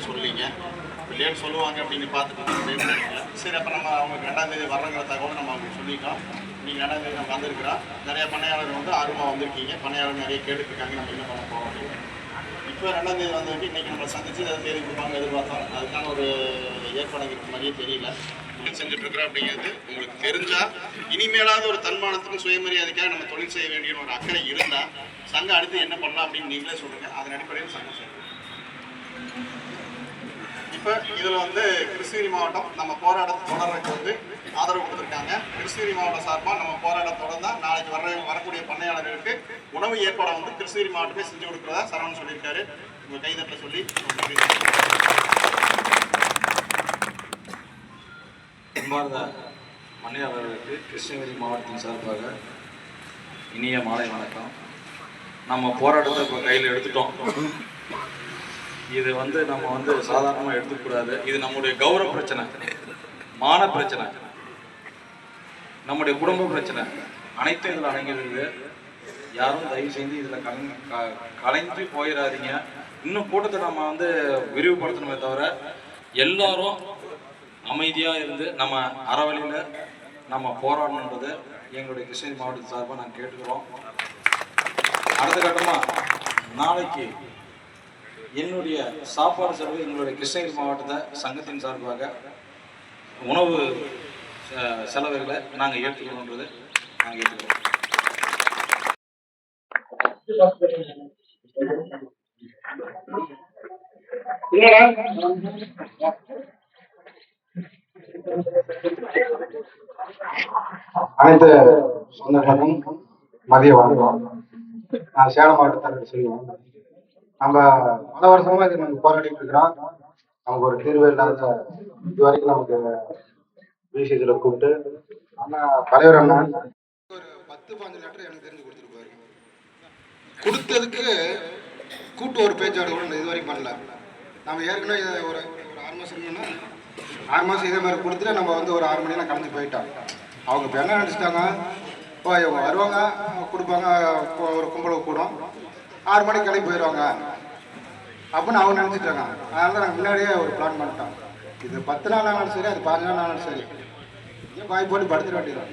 சொல்லீங்க. Late சொல்லுவாங்க அப்படின்னு பார்த்துட்டு சரி, அப்போ நம்ம அவங்க 2ஆம் தேதி வர்றங்கிற தகவல் நம்ம அவங்களுக்கு சொல்லிட்டோம். நீங்கள் 2ஆம் தேதி நம்ம வந்திருக்கிறோம். நிறைய பண்ணையாளர்கள் வந்து ஆர்வமாக வந்திருக்கீங்க. பண்ணையாளர்கள் நிறைய கேட்டுருக்காங்க நம்ம என்ன பண்ண போகிறோம் அப்படின்னு. இப்போ 2ஆம் தேதி வந்ததுக்கு இன்றைக்கி நம்மளை சந்தித்து அதை தேதி கொடுப்பாங்க எதிர்பார்த்தோம். அதுக்கான ஒரு ஏற்பாடு இருக்கிற மாதிரியே தெரியல. செஞ்சுட்டு இருக்கிறோம் அப்படிங்கிறது உங்களுக்கு தெரிஞ்சால் இனிமேலாவது ஒரு தன்மானத்துக்கும் சுயமரியாதைக்காக நம்ம தொழில் செய்ய வேண்டிய ஒரு அக்கறை இருந்தால் சங்கம் அடுத்து என்ன பண்ணலாம் அப்படின்னு நீங்களே சொல்லுங்கள். அதன் அடிப்படையில் சங்கம் செய்யணும். இப்போ இதில் வந்து கிருஷ்ணகிரி மாவட்டம் நம்ம போராட்டத்தை தொடர்றதுக்கு வந்து ஆதரவு கொடுத்துருக்காங்க. கிருஷ்ணகிரி மாவட்டம் சார்பாக நம்ம போராட்டத்தை தொடர்ந்தால் நாளைக்கு வரக்கூடிய பண்ணையாளர்களுக்கு உணவு ஏற்பாடை வந்து கிருஷ்ணகிரி மாவட்டமே செஞ்சு கொடுக்குறதா சரவணன் சொல்லியிருக்காரு. உங்கள் கைதட்டை சொல்லி அன்பார்ந்த பண்ணையாளர்களுக்கு கிருஷ்ணகிரி மாவட்டத்தின் சார்பாக இனிய மாலை வணக்கம். நம்ம போராட்டத்தை இப்போ கையில் எடுத்துட்டோம். இது வந்து நம்ம வந்து சாதாரணமாக எடுத்துக்கூடாது. இது நம்முடைய கௌரவ பிரச்சனை, மான பிரச்சனை, நம்முடைய குடும்ப பிரச்சனை அனைத்தும் இதில் அடங்கிடுது. யாரும் தயவு செஞ்சு இதில் கலைஞ்சு போயிடாதீங்க. இன்னும் கூட்டத்தை நம்ம வந்து விரிவுபடுத்தணுமே தவிர எல்லாரும் அமைதியாக இருந்து நம்ம அறவழியில் நம்ம போராடணுன்றது எங்களுடைய கிருஷ்ணகிரி மாவட்டத்தின் சார்பாக நாங்கள் கேட்டுக்கிறோம். அடுத்த கட்டமாக நாளைக்கு என்னுடைய சாப்பாடு செலவு எங்களுடைய கிருஷ்ணகிரி மாவட்டத்தை சங்கத்தின் சார்பாக உணவு செலவுகளை நாங்கள் ஏற்றுக்கணுன்றது நாங்கள் ஏற்றுக்கிறோம். அனைத்து சொந்தங்களுக்கும் மதிய வணக்கம். நான் சேலம் மாவட்டத்தில் சொல்லுவேன். நம்ம பல வருஷமா இது நம்ம போராடிட்டு இருக்கிறோம். நமக்கு ஒரு தீர்வு இல்லாத இது வரைக்கும் நமக்கு பிசிசில கூப்பிட்டு ஆனா தலைவர் அண்ணா ஒரு 10-15 லெட்டர் எனக்கு தெரிஞ்சு கொடுத்துருப்பாரு. கொடுத்ததுக்கு கூட்டு ஒரு பேச்சாடு கூட இது வரைக்கும் பண்ணல. நம்ம ஏற்கனவே ஒரு 6 மாதம் இருக்குன்னா 6 மாதம் இதே மாதிரி கொடுத்துட்டு நம்ம வந்து ஒரு 6 மணிலாம் கலந்து போயிட்டோம். அவங்க இப்போ என்ன நினச்சிட்டாங்க, இப்போ இவங்க வருவாங்க கொடுப்பாங்க, ஒரு கும்பலுக்கு கூடும் 6 மணிக்கு கிளம்பி போயிடுவாங்க அப்படின்னு அவங்க நினச்சிட்டாங்க. அதனால தான் நாங்கள் முன்னாடியே ஒரு பிளான் பண்ணிட்டோம். இது 10 நாள் ஆனாலும் சரி, அது 15 நாள் ஆனாலும் சரி, ஏன் வாய் போட்டு படுத்துட வேண்டியது.